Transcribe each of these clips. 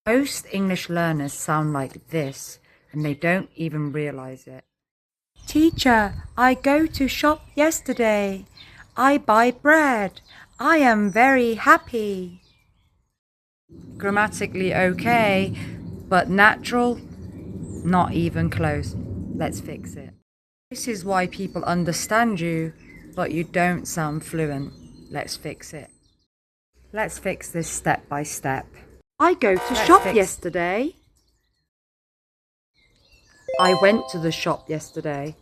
Most English learners sound like this, and they don't even realize it. Teacher, I go to shop yesterday. I buy bread. I am very happy. Grammatically okay, but natural, not even close. Let's fix it. This is why people understand you, but you don't sound fluent. Let's fix it. Let's fix this step by step. I go to shop yesterday. I went to the shop yesterday.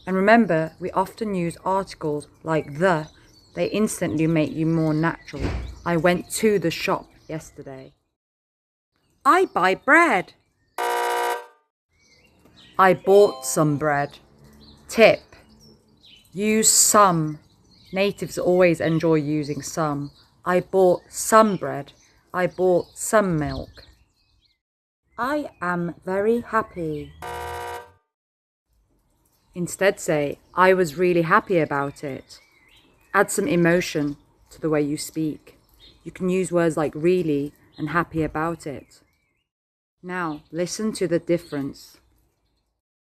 And remember, we often use articles like the. They instantly make you more natural. I went to the shop yesterday. I buy bread. I bought some bread. Tip: use some. Natives always enjoy using some. I bought some bread. I bought some milk. I am very happy. Instead say, I was really happy about it. Add some emotion to the way you speak. You can use words like really and happy about it. Now, listen to the difference.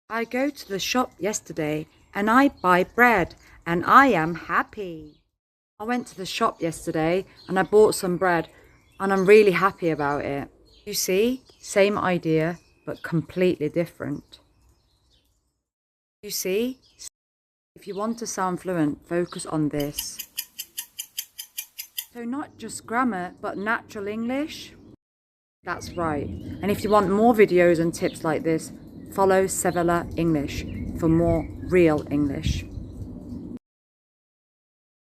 I go to the shop yesterday and I buy bread and I am happy. I went to the shop yesterday and I bought some bread and I'm really happy about it. You see, same idea, but completely different. You see, if you want to sound fluent, focus on this. So not just grammar, but natural English. That's right. And if you want more videos and tips like this, follow Sevilla English for more real English.